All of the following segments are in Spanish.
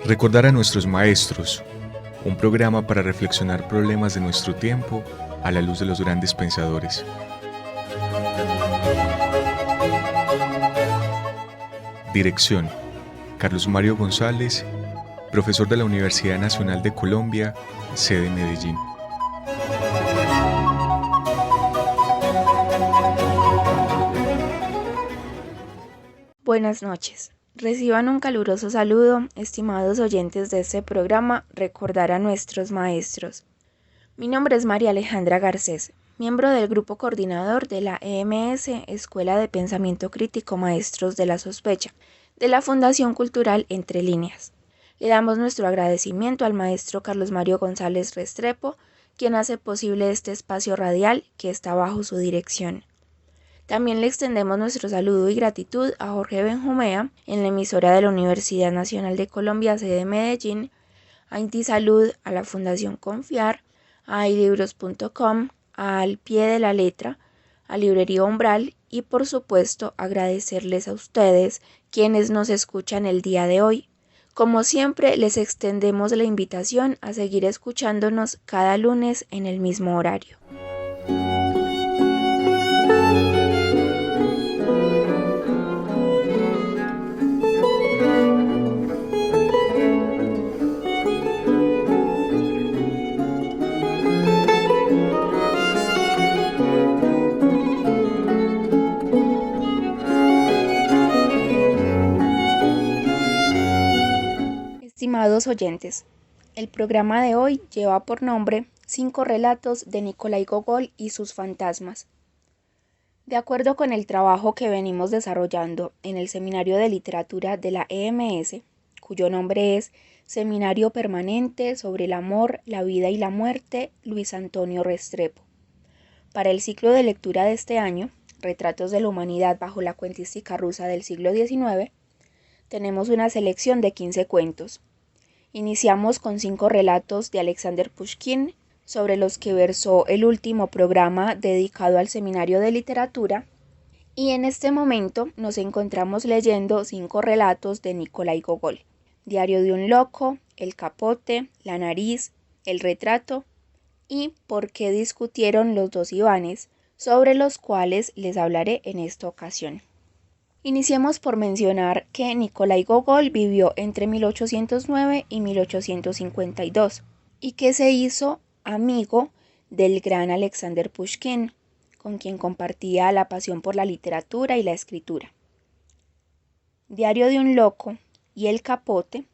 Recordar a nuestros maestros, un programa para reflexionar problemas de nuestro tiempo a la luz de los grandes pensadores. Dirección: Carlos Mario González, profesor de la Universidad Nacional de Colombia, sede Medellín. Buenas noches. Reciban un caluroso saludo, estimados oyentes de este programa Recordar a nuestros maestros. Mi nombre es María Alejandra Garcés, miembro del grupo coordinador de la EMS Escuela de Pensamiento Crítico Maestros de la Sospecha, de la Fundación Cultural Entre Líneas. Le damos nuestro agradecimiento al maestro Carlos Mario González Restrepo, quien hace posible este espacio radial que está bajo su dirección. También le extendemos nuestro saludo y gratitud a Jorge Benjumea en la emisora de la Universidad Nacional de Colombia, sede Medellín, a Intisalud, a la Fundación Confiar, a iLibros.com, a Al Pie de la Letra, a Librería Umbral y por supuesto agradecerles a ustedes quienes nos escuchan el día de hoy. Como siempre, les extendemos la invitación a seguir escuchándonos cada lunes en el mismo horario. Estimados oyentes, el programa de hoy lleva por nombre 5 relatos de Nikolai Gogol y sus fantasmas. De acuerdo con el trabajo que venimos desarrollando en el Seminario de Literatura de la EMS, cuyo nombre es Seminario Permanente sobre el Amor, la Vida y la Muerte, Luis Antonio Restrepo. Para el ciclo de lectura de este año, Retratos de la Humanidad bajo la cuentística rusa del siglo XIX, tenemos una selección de 15 cuentos. Iniciamos con 5 relatos de Alexander Pushkin, sobre los que versó el último programa dedicado al Seminario de Literatura, y en este momento nos encontramos leyendo 5 relatos de Nikolai Gogol: Diario de un loco, El capote, La nariz, El retrato y Por qué discutieron los dos Ivanes, sobre los cuales les hablaré en esta ocasión. Iniciemos por mencionar que Nikolai Gogol vivió entre 1809 y 1852 y que se hizo amigo del gran Alexander Pushkin, con quien compartía la pasión por la literatura y la escritura. Diario de un loco y El capote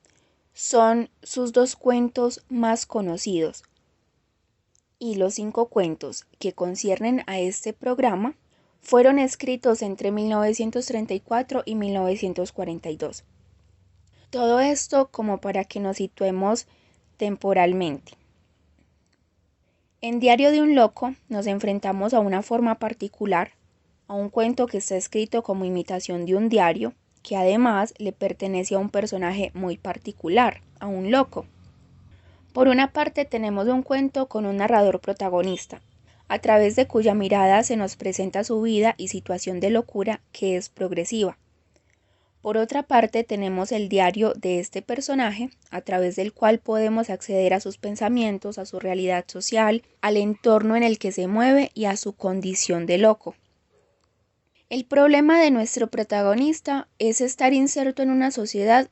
son sus 2 cuentos más conocidos, y los 5 cuentos que conciernen a este programa fueron escritos entre 1934 y 1942. Todo esto como para que nos situemos temporalmente. En Diario de un loco nos enfrentamos a una forma particular, a un cuento que está escrito como imitación de un diario, que además le pertenece a un personaje muy particular, a un loco. Por una parte tenemos un cuento con un narrador protagonista, a través de cuya mirada se nos presenta su vida y situación de locura que es progresiva. Por otra parte tenemos el diario de este personaje, a través del cual podemos acceder a sus pensamientos, a su realidad social, al entorno en el que se mueve y a su condición de loco. El problema de nuestro protagonista es estar inserto en una sociedad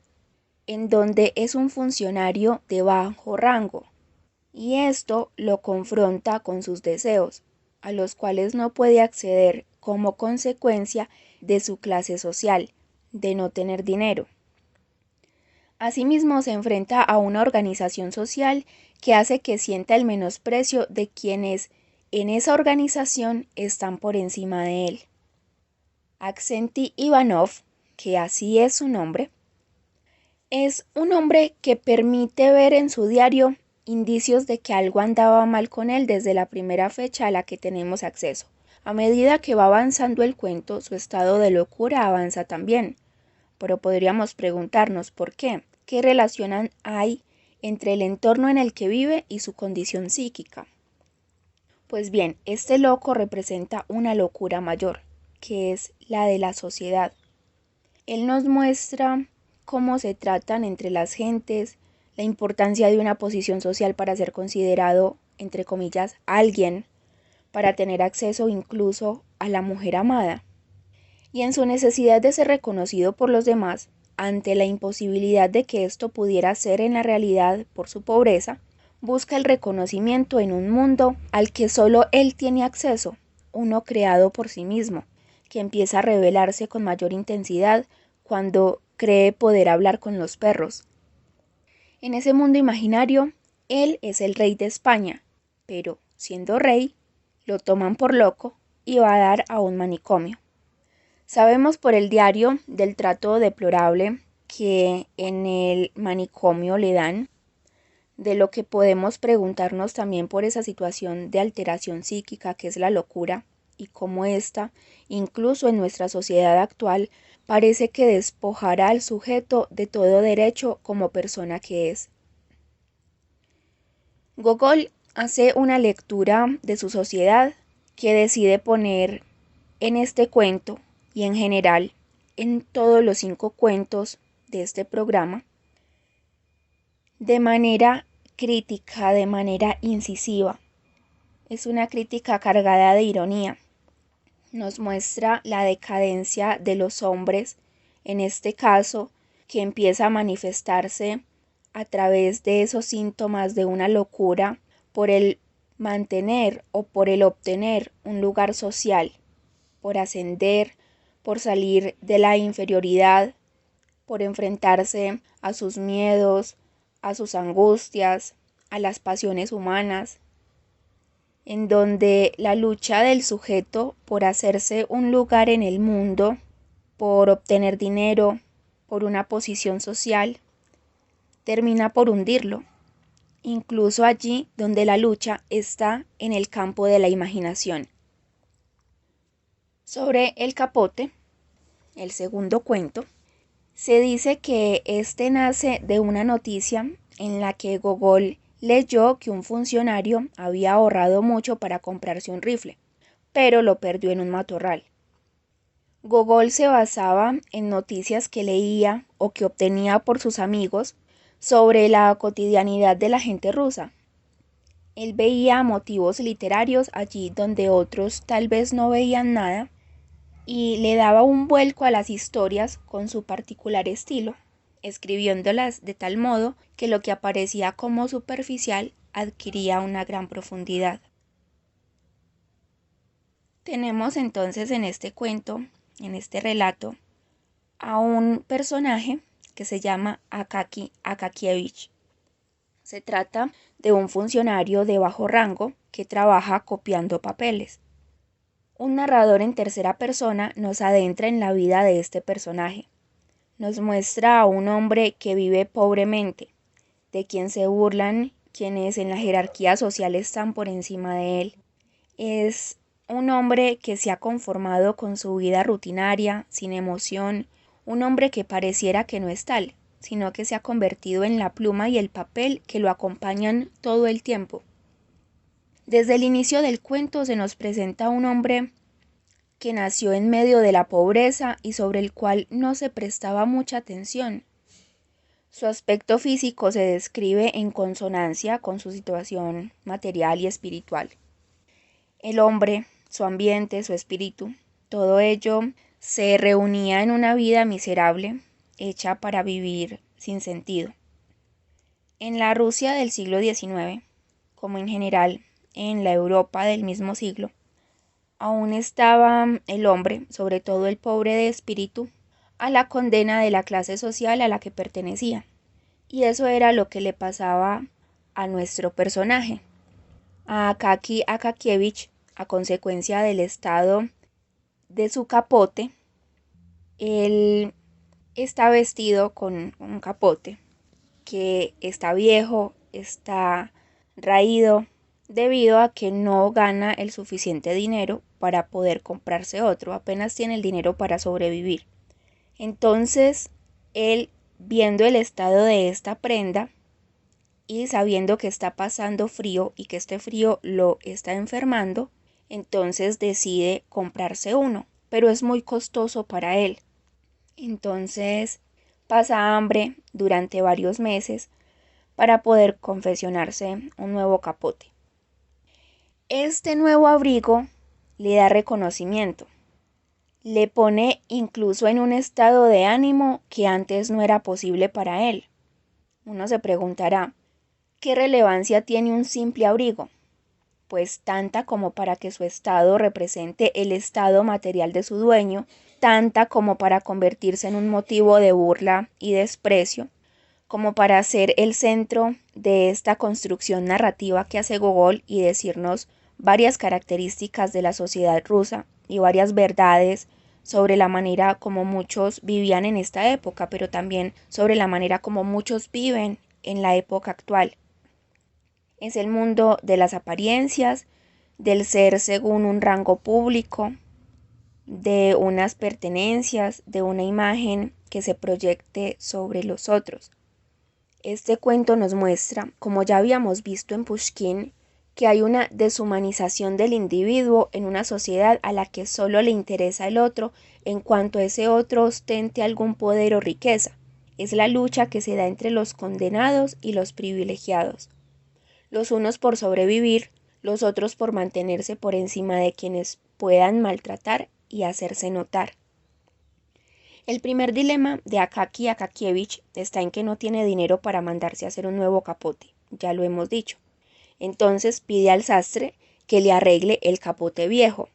en donde es un funcionario de bajo rango, y esto lo confronta con sus deseos, a los cuales no puede acceder como consecuencia de su clase social, de no tener dinero. Asimismo, se enfrenta a una organización social que hace que sienta el menosprecio de quienes en esa organización están por encima de él. Aksenti Ivanov, que así es su nombre, es un hombre que permite ver en su diario indicios de que algo andaba mal con él desde la primera fecha a la que tenemos acceso. A medida que va avanzando el cuento, su estado de locura avanza también. Pero podríamos preguntarnos por qué. ¿Qué relación hay entre el entorno en el que vive y su condición psíquica? Pues bien, este loco representa una locura mayor, que es la de la sociedad. Él nos muestra cómo se tratan entre las gentes, la importancia de una posición social para ser considerado, entre comillas, alguien, para tener acceso incluso a la mujer amada, y en su necesidad de ser reconocido por los demás, ante la imposibilidad de que esto pudiera ser en la realidad por su pobreza, busca el reconocimiento en un mundo al que solo él tiene acceso, uno creado por sí mismo, que empieza a revelarse con mayor intensidad cuando cree poder hablar con los perros. En ese mundo imaginario, él es el rey de España, pero, siendo rey, lo toman por loco y va a dar a un manicomio. Sabemos por el diario del trato deplorable que en el manicomio le dan, de lo que podemos preguntarnos también por esa situación de alteración psíquica que es la locura, y cómo ésta, incluso en nuestra sociedad actual, parece que despojará al sujeto de todo derecho como persona que es. Gogol hace una lectura de su sociedad que decide poner en este cuento y en general en todos los 5 cuentos de este programa de manera crítica, de manera incisiva. Es una crítica cargada de ironía. Nos muestra la decadencia de los hombres, en este caso, que empieza a manifestarse a través de esos síntomas de una locura por el mantener o por el obtener un lugar social, por ascender, por salir de la inferioridad, por enfrentarse a sus miedos, a sus angustias, a las pasiones humanas, en donde la lucha del sujeto por hacerse un lugar en el mundo, por obtener dinero, por una posición social, termina por hundirlo, incluso allí donde la lucha está en el campo de la imaginación. Sobre el capote, el segundo cuento, se dice que este nace de una noticia en la que Gogol leyó que un funcionario había ahorrado mucho para comprarse un rifle, pero lo perdió en un matorral. Gogol se basaba en noticias que leía o que obtenía por sus amigos sobre la cotidianidad de la gente rusa. Él veía motivos literarios allí donde otros tal vez no veían nada, y le daba un vuelco a las historias con su particular estilo, escribiéndolas de tal modo que lo que aparecía como superficial adquiría una gran profundidad. Tenemos entonces en este cuento, en este relato, a un personaje que se llama Akaki Akakievich. Se trata de un funcionario de bajo rango que trabaja copiando papeles. Un narrador en tercera persona nos adentra en la vida de este personaje. Nos muestra a un hombre que vive pobremente, de quien se burlan quienes en la jerarquía social están por encima de él. Es un hombre que se ha conformado con su vida rutinaria, sin emoción, un hombre que pareciera que no es tal, sino que se ha convertido en la pluma y el papel que lo acompañan todo el tiempo. Desde el inicio del cuento se nos presenta un hombre que nació en medio de la pobreza y sobre el cual no se prestaba mucha atención. Su aspecto físico se describe en consonancia con su situación material y espiritual. El hombre, su ambiente, su espíritu, todo ello se reunía en una vida miserable, hecha para vivir sin sentido. En la Rusia del siglo XIX, como en general en la Europa del mismo siglo, aún estaba el hombre, sobre todo el pobre de espíritu, a la condena de la clase social a la que pertenecía. Y eso era lo que le pasaba a nuestro personaje, a Akaki Akakievich, a consecuencia del estado de su capote. Él está vestido con un capote que está viejo, está raído, debido a que no gana el suficiente dinero para poder comprarse otro, apenas tiene el dinero para sobrevivir. Entonces, él, viendo el estado de esta prenda, y sabiendo que está pasando frío y que este frío lo está enfermando, entonces decide comprarse uno, pero es muy costoso para él. Entonces pasa hambre durante varios meses para poder confeccionarse un nuevo capote. Este nuevo abrigo le da reconocimiento, le pone incluso en un estado de ánimo que antes no era posible para él. Uno se preguntará, ¿qué relevancia tiene un simple abrigo? Pues tanta como para que su estado represente el estado material de su dueño, tanta como para convertirse en un motivo de burla y desprecio, como para ser el centro de esta construcción narrativa que hace Gogol y decirnos varias características de la sociedad rusa y varias verdades sobre la manera como muchos vivían en esta época, pero también sobre la manera como muchos viven en la época actual. Es el mundo de las apariencias, del ser según un rango público, de unas pertenencias, de una imagen que se proyecte sobre los otros. Este cuento nos muestra, como ya habíamos visto en Pushkin, que hay una deshumanización del individuo en una sociedad a la que solo le interesa el otro en cuanto ese otro ostente algún poder o riqueza. Es la lucha que se da entre los condenados y los privilegiados. Los unos por sobrevivir, los otros por mantenerse por encima de quienes puedan maltratar y hacerse notar. El primer dilema de Akaki Akakievich está en que no tiene dinero para mandarse a hacer un nuevo capote, ya lo hemos dicho. Entonces pide al sastre que le arregle el capote viejo,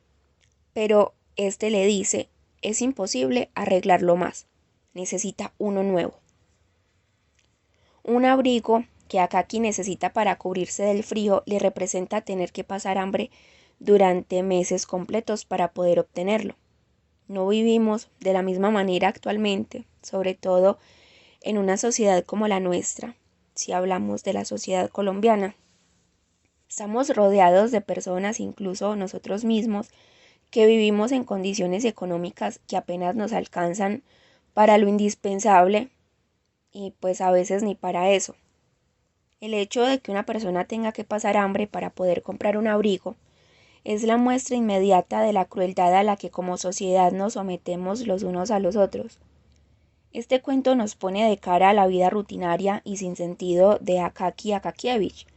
pero este le dice, es imposible arreglarlo más, necesita uno nuevo. Un abrigo que Akaki necesita para cubrirse del frío le representa tener que pasar hambre durante meses completos para poder obtenerlo. No vivimos de la misma manera actualmente, sobre todo en una sociedad como la nuestra, si hablamos de la sociedad colombiana. Estamos rodeados de personas, incluso nosotros mismos, que vivimos en condiciones económicas que apenas nos alcanzan para lo indispensable y pues a veces ni para eso. El hecho de que una persona tenga que pasar hambre para poder comprar un abrigo es la muestra inmediata de la crueldad a la que como sociedad nos sometemos los unos a los otros. Este cuento nos pone de cara a la vida rutinaria y sin sentido de Akaki Akakievich,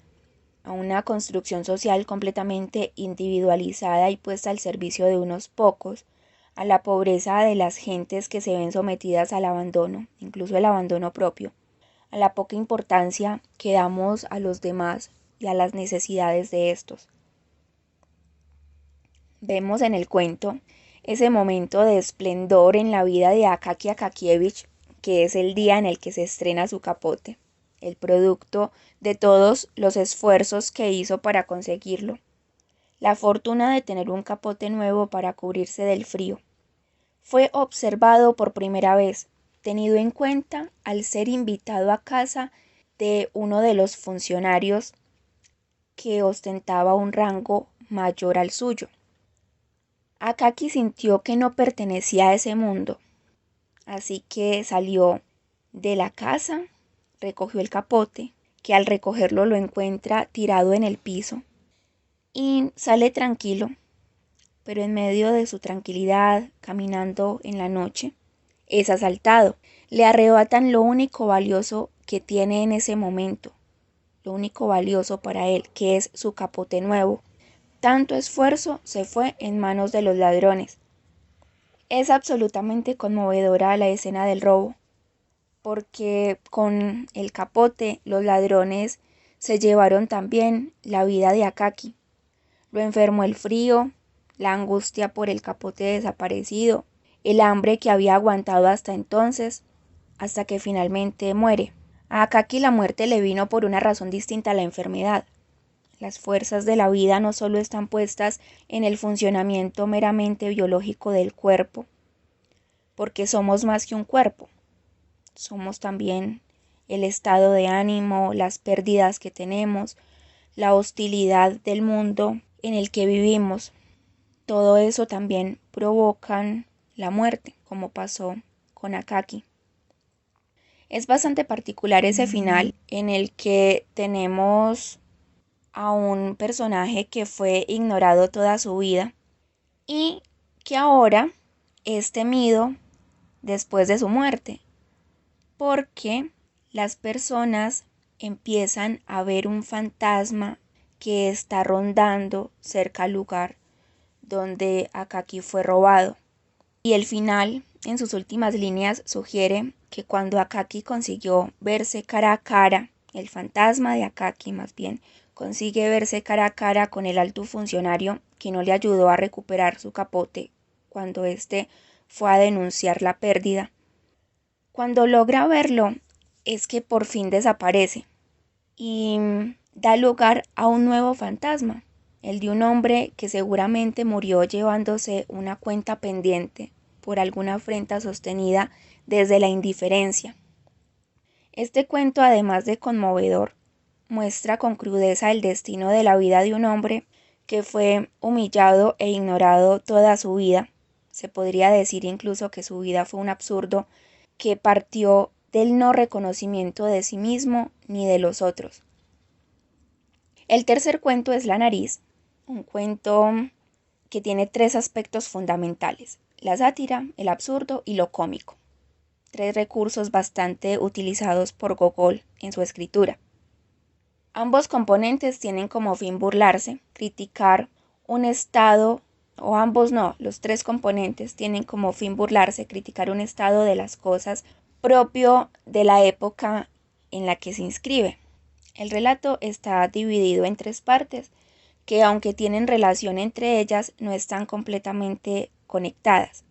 a una construcción social completamente individualizada y puesta al servicio de unos pocos, a la pobreza de las gentes que se ven sometidas al abandono, incluso el abandono propio, a la poca importancia que damos a los demás y a las necesidades de estos. Vemos en el cuento ese momento de esplendor en la vida de Akaki Akakievich, que es el día en el que se estrena su capote, el producto de todos los esfuerzos que hizo para conseguirlo, la fortuna de tener un capote nuevo para cubrirse del frío. Fue observado por primera vez, tenido en cuenta al ser invitado a casa de uno de los funcionarios que ostentaba un rango mayor al suyo. Akaki sintió que no pertenecía a ese mundo, así que salió de la casa, recogió el capote, que al recogerlo lo encuentra tirado en el piso, y sale tranquilo, pero en medio de su tranquilidad, caminando en la noche, es asaltado. Le arrebatan lo único valioso que tiene en ese momento, lo único valioso para él, que es su capote nuevo. Tanto esfuerzo se fue en manos de los ladrones. Es absolutamente conmovedora la escena del robo, porque con el capote los ladrones se llevaron también la vida de Akaki. Lo enfermó el frío, la angustia por el capote desaparecido, el hambre que había aguantado hasta entonces, hasta que finalmente muere. A Akaki la muerte le vino por una razón distinta a la enfermedad. Las fuerzas de la vida no solo están puestas en el funcionamiento meramente biológico del cuerpo, porque somos más que un cuerpo. Somos también el estado de ánimo, las pérdidas que tenemos, la hostilidad del mundo en el que vivimos. Todo eso también provocan la muerte, como pasó con Akaki. Es bastante particular ese final en el que tenemos a un personaje que fue ignorado toda su vida y que ahora es temido después de su muerte, porque las personas empiezan a ver un fantasma que está rondando cerca al lugar donde Akaki fue robado. Y el final, en sus últimas líneas, sugiere que cuando Akaki consiguió verse cara a cara, el fantasma de Akaki más bien, consigue verse cara a cara con el alto funcionario que no le ayudó a recuperar su capote cuando éste fue a denunciar la pérdida. Cuando logra verlo, es que por fin desaparece y da lugar a un nuevo fantasma, el de un hombre que seguramente murió llevándose una cuenta pendiente por alguna afrenta sostenida desde la indiferencia. Este cuento, además de conmovedor, muestra con crudeza el destino de la vida de un hombre que fue humillado e ignorado toda su vida. Se podría decir incluso que su vida fue un absurdo que partió del no reconocimiento de sí mismo ni de los otros. El tercer cuento es La nariz, un cuento que tiene tres aspectos fundamentales: la sátira, el absurdo y lo cómico. Tres recursos bastante utilizados por Gogol en su escritura. Ambos componentes tienen como fin burlarse, criticar un estado, o ambos no, los tres componentes tienen como fin burlarse, criticar un estado de las cosas propio de la época en la que se inscribe. El relato está dividido en tres partes que, aunque tienen relación entre ellas, no están completamente conectadas.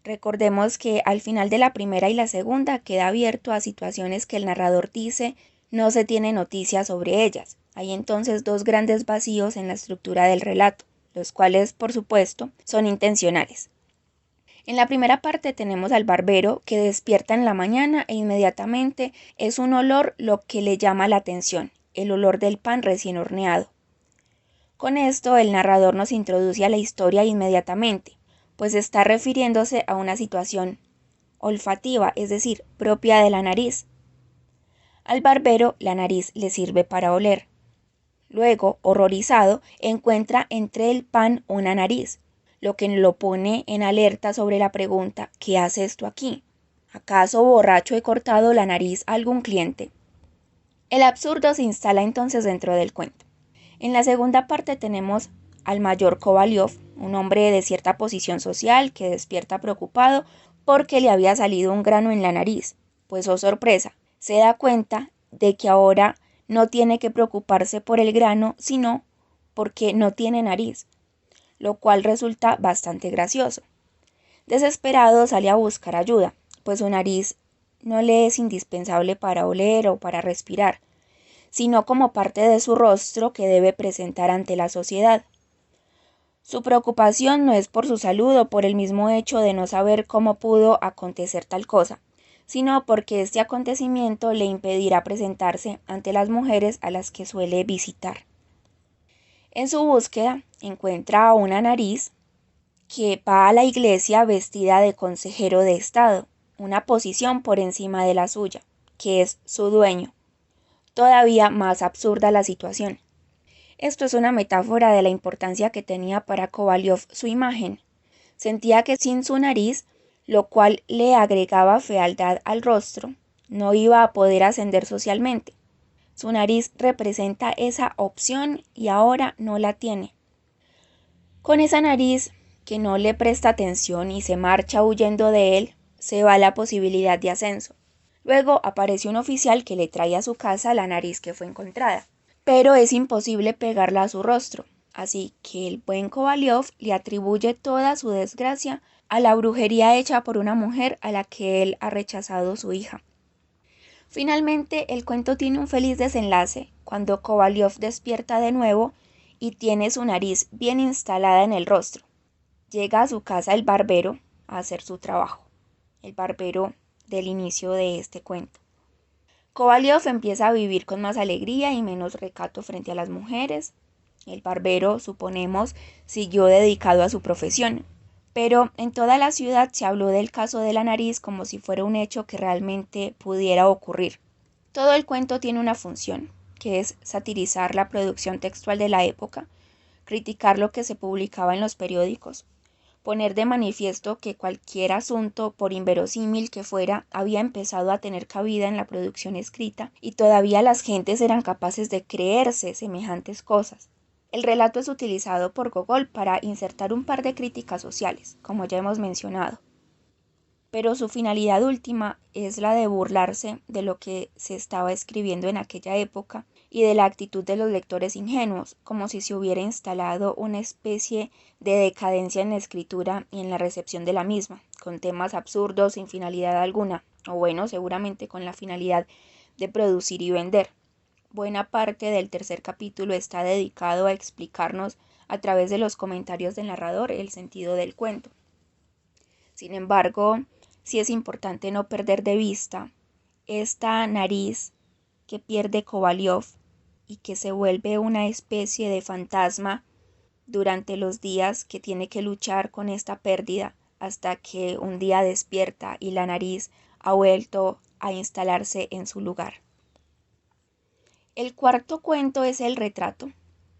Recordemos que al final de la primera y la segunda queda abierto a situaciones que el narrador dice no se tiene noticia sobre ellas. Hay entonces dos grandes vacíos en la estructura del relato, los cuales, por supuesto, son intencionales. En la primera parte tenemos al barbero que despierta en la mañana e inmediatamente es un olor lo que le llama la atención, el olor del pan recién horneado. Con esto el narrador nos introduce a la historia inmediatamente, pues está refiriéndose a una situación olfativa, es decir, propia de la nariz. Al barbero la nariz le sirve para oler. Luego, horrorizado, encuentra entre el pan una nariz, lo que lo pone en alerta sobre la pregunta: ¿qué hace esto aquí? ¿Acaso borracho he cortado la nariz a algún cliente? El absurdo se instala entonces dentro del cuento. En la segunda parte tenemos al mayor Kovalyov, un hombre de cierta posición social que despierta preocupado porque le había salido un grano en la nariz, pues oh sorpresa, se da cuenta de que ahora no tiene que preocuparse por el grano, sino porque no tiene nariz, lo cual resulta bastante gracioso. Desesperado sale a buscar ayuda, pues su nariz no le es indispensable para oler o para respirar, sino como parte de su rostro que debe presentar ante la sociedad. Su preocupación no es por su salud o por el mismo hecho de no saber cómo pudo acontecer tal cosa, sino porque este acontecimiento le impedirá presentarse ante las mujeres a las que suele visitar. En su búsqueda encuentra a una nariz que va a la iglesia vestida de consejero de Estado, una posición por encima de la suya, que es su dueño. Todavía más absurda la situación. Esto es una metáfora de la importancia que tenía para Kovalyov su imagen. Sentía que sin su nariz, lo cual le agregaba fealdad al rostro, no iba a poder ascender socialmente. Su nariz representa esa opción y ahora no la tiene. Con esa nariz que no le presta atención y se marcha huyendo de él, se va la posibilidad de ascenso. Luego aparece un oficial que le trae a su casa la nariz que fue encontrada, pero es imposible pegarla a su rostro, así que el buen Kovalyov le atribuye toda su desgracia a la brujería hecha por una mujer a la que él ha rechazado su hija. Finalmente, el cuento tiene un feliz desenlace cuando Kovalyov despierta de nuevo y tiene su nariz bien instalada en el rostro. Llega a su casa el barbero a hacer su trabajo, el barbero del inicio de este cuento. Kovalyov empieza a vivir con más alegría y menos recato frente a las mujeres. El barbero, suponemos, siguió dedicado a su profesión, pero en toda la ciudad se habló del caso de la nariz como si fuera un hecho que realmente pudiera ocurrir. Todo el cuento tiene una función, que es satirizar la producción textual de la época, criticar lo que se publicaba en los periódicos, poner de manifiesto que cualquier asunto, por inverosímil que fuera, había empezado a tener cabida en la producción escrita y todavía las gentes eran capaces de creerse semejantes cosas. El relato es utilizado por Gogol para insertar un par de críticas sociales, como ya hemos mencionado, pero su finalidad última es la de burlarse de lo que se estaba escribiendo en aquella época y de la actitud de los lectores ingenuos, como si se hubiera instalado una especie de decadencia en la escritura y en la recepción de la misma, con temas absurdos sin finalidad alguna, o bueno, seguramente con la finalidad de producir y vender. Buena parte del tercer capítulo está dedicado a explicarnos a través de los comentarios del narrador el sentido del cuento. Sin embargo, sí es importante no perder de vista esta nariz que pierde Kovalyov y que se vuelve una especie de fantasma durante los días que tiene que luchar con esta pérdida hasta que un día despierta y la nariz ha vuelto a instalarse en su lugar. El cuarto cuento es El retrato,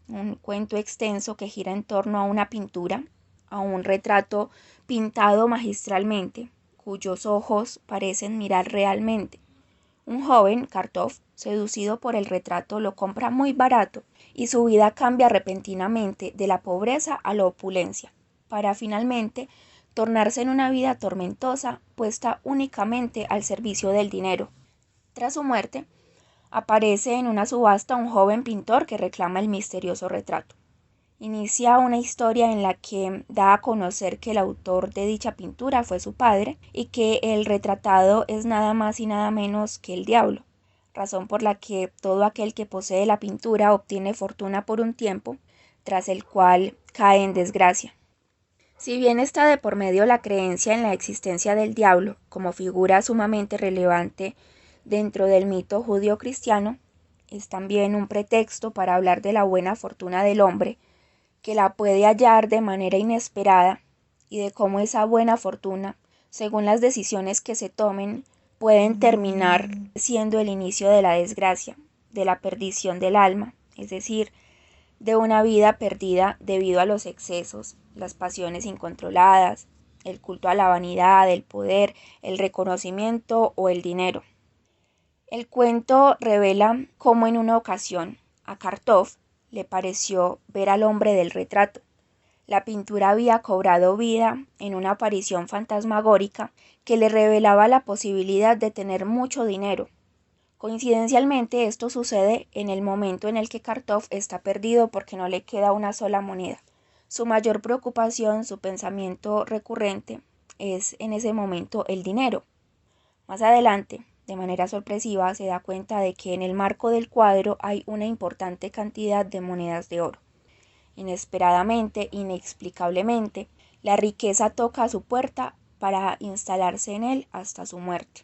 un cuento extenso que gira en torno a una pintura, a un retrato pintado magistralmente, cuyos ojos parecen mirar realmente. Un joven, Kartov, seducido por el retrato, lo compra muy barato y su vida cambia repentinamente de la pobreza a la opulencia, para finalmente tornarse en una vida tormentosa puesta únicamente al servicio del dinero. Tras su muerte, aparece en una subasta un joven pintor que reclama el misterioso retrato. Inicia una historia en la que da a conocer que el autor de dicha pintura fue su padre y que el retratado es nada más y nada menos que el diablo, razón por la que todo aquel que posee la pintura obtiene fortuna por un tiempo, tras el cual cae en desgracia. Si bien está de por medio la creencia en la existencia del diablo como figura sumamente relevante dentro del mito judío-cristiano, es también un pretexto para hablar de la buena fortuna del hombre, que la puede hallar de manera inesperada, y de cómo esa buena fortuna, según las decisiones que se tomen, pueden terminar siendo el inicio de la desgracia, de la perdición del alma, es decir, de una vida perdida debido a los excesos, las pasiones incontroladas, el culto a la vanidad, el poder, el reconocimiento o el dinero. El cuento revela cómo en una ocasión a Kartov le pareció ver al hombre del retrato. La pintura había cobrado vida en una aparición fantasmagórica que le revelaba la posibilidad de tener mucho dinero. Coincidencialmente esto sucede en el momento en el que Kartov está perdido porque no le queda una sola moneda. Su mayor preocupación, su pensamiento recurrente, es en ese momento el dinero. Más adelante, de manera sorpresiva, se da cuenta de que en el marco del cuadro hay una importante cantidad de monedas de oro. Inesperadamente, inexplicablemente, la riqueza toca a su puerta para instalarse en él hasta su muerte.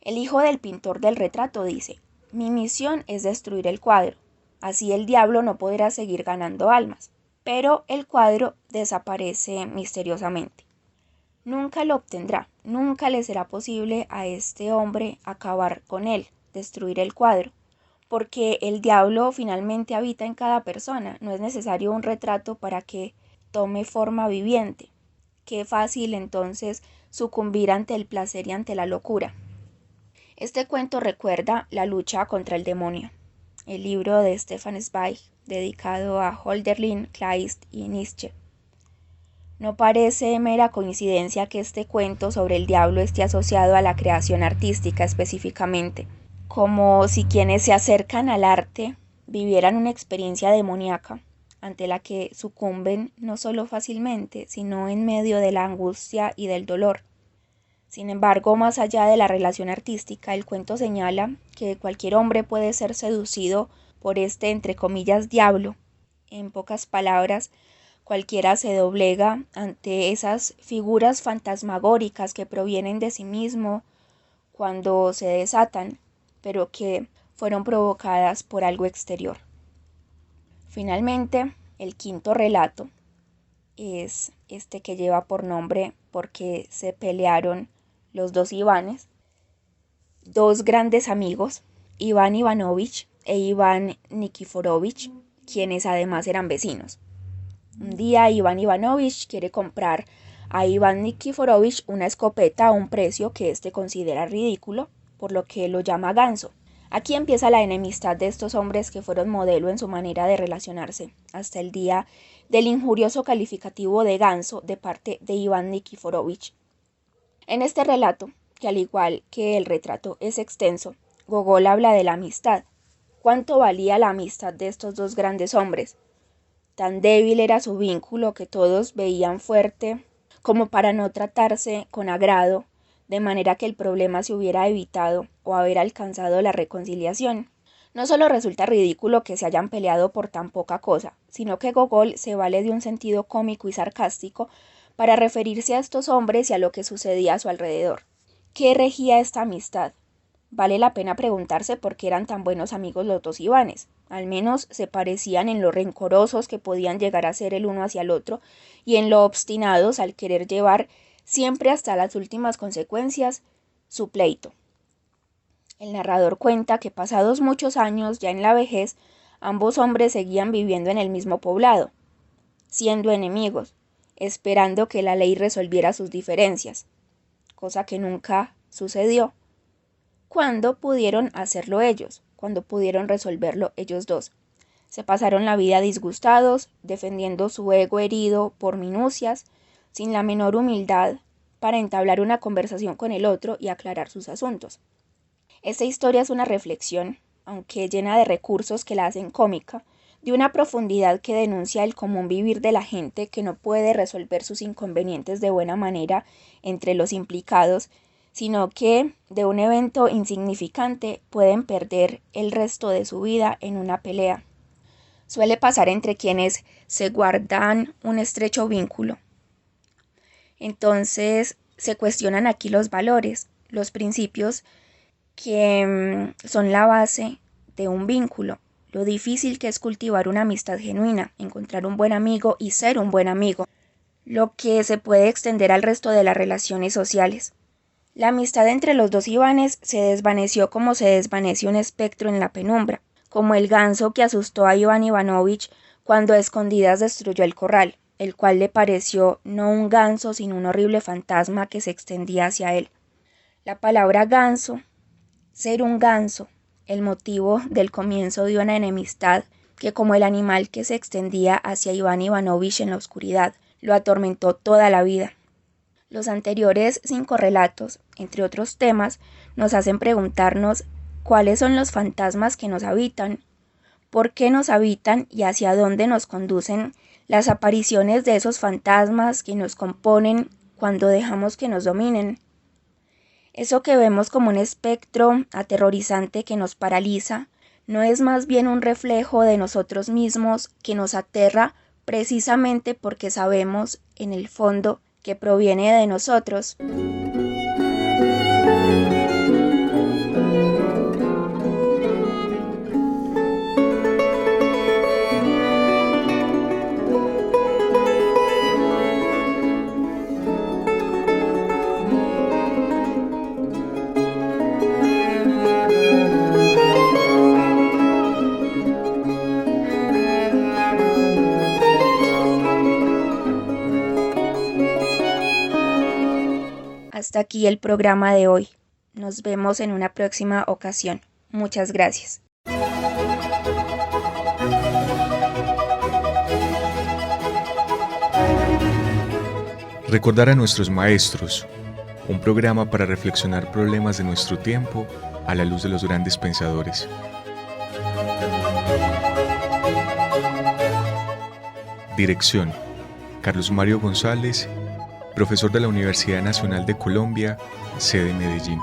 El hijo del pintor del retrato dice: «Mi misión es destruir el cuadro, así el diablo no podrá seguir ganando almas». Pero el cuadro desaparece misteriosamente. Nunca lo obtendrá, nunca le será posible a este hombre acabar con él, destruir el cuadro, porque el diablo finalmente habita en cada persona, no es necesario un retrato para que tome forma viviente. Qué fácil entonces sucumbir ante el placer y ante la locura. Este cuento recuerda la lucha contra el demonio, el libro de Stefan Zweig, dedicado a Hölderlin, Kleist y Nietzsche. No parece mera coincidencia que este cuento sobre el diablo esté asociado a la creación artística específicamente, como si quienes se acercan al arte vivieran una experiencia demoníaca, ante la que sucumben no solo fácilmente, sino en medio de la angustia y del dolor. Sin embargo, más allá de la relación artística, el cuento señala que cualquier hombre puede ser seducido por este, entre comillas, diablo. En pocas palabras, cualquiera se doblega ante esas figuras fantasmagóricas que provienen de sí mismo cuando se desatan, pero que fueron provocadas por algo exterior. Finalmente, el quinto relato es este que lleva por nombre porque se pelearon los dos Ivanes, dos grandes amigos, Iván Ivanovich e Iván Nikiforovich, quienes además eran vecinos. Un día Iván Ivanovich quiere comprar a Iván Nikiforovich una escopeta a un precio que éste considera ridículo, por lo que lo llama ganso. Aquí empieza la enemistad de estos hombres que fueron modelo en su manera de relacionarse, hasta el día del injurioso calificativo de ganso de parte de Iván Nikiforovich. En este relato, que al igual que el retrato es extenso, Gogol habla de la amistad. ¿Cuánto valía la amistad de estos dos grandes hombres? Tan débil era su vínculo que todos veían fuerte como para no tratarse con agrado, de manera que el problema se hubiera evitado o haber alcanzado la reconciliación. No solo resulta ridículo que se hayan peleado por tan poca cosa, sino que Gogol se vale de un sentido cómico y sarcástico para referirse a estos hombres y a lo que sucedía a su alrededor. ¿Qué regía esta amistad? Vale la pena preguntarse por qué eran tan buenos amigos los dos Ivanes. Al menos se parecían en lo rencorosos que podían llegar a ser el uno hacia el otro y en lo obstinados al querer llevar siempre hasta las últimas consecuencias su pleito. El narrador cuenta que pasados muchos años, ya en la vejez, ambos hombres seguían viviendo en el mismo poblado, siendo enemigos, esperando que la ley resolviera sus diferencias, cosa que nunca sucedió. ¿Cuándo pudieron hacerlo ellos? Cuando pudieron resolverlo ellos dos. Se pasaron la vida disgustados, defendiendo su ego herido por minucias, sin la menor humildad para entablar una conversación con el otro y aclarar sus asuntos. Esta historia es una reflexión, aunque llena de recursos que la hacen cómica, de una profundidad que denuncia el común vivir de la gente que no puede resolver sus inconvenientes de buena manera entre los implicados, sino que de un evento insignificante pueden perder el resto de su vida en una pelea. Suele pasar entre quienes se guardan un estrecho vínculo. Entonces se cuestionan aquí los valores, los principios que son la base de un vínculo, lo difícil que es cultivar una amistad genuina, encontrar un buen amigo y ser un buen amigo, lo que se puede extender al resto de las relaciones sociales. La amistad entre los dos Ivanes se desvaneció como se desvanece un espectro en la penumbra, como el ganso que asustó a Iván Ivanovich cuando a escondidas destruyó el corral, el cual le pareció no un ganso sino un horrible fantasma que se extendía hacia él. La palabra ganso, ser un ganso, el motivo del comienzo de una enemistad que, como el animal que se extendía hacia Iván Ivanovich en la oscuridad, lo atormentó toda la vida. Los anteriores 5 relatos, entre otros temas, nos hacen preguntarnos cuáles son los fantasmas que nos habitan, por qué nos habitan y hacia dónde nos conducen las apariciones de esos fantasmas que nos componen cuando dejamos que nos dominen. Eso que vemos como un espectro aterrorizante que nos paraliza, ¿no es más bien un reflejo de nosotros mismos que nos aterra precisamente porque sabemos, en el fondo, que proviene de nosotros? Hasta aquí el programa de hoy. Nos vemos en una próxima ocasión. Muchas gracias. Recordar a nuestros maestros, un programa para reflexionar problemas de nuestro tiempo a la luz de los grandes pensadores. Dirección: Carlos Mario González, profesor de la Universidad Nacional de Colombia, sede Medellín.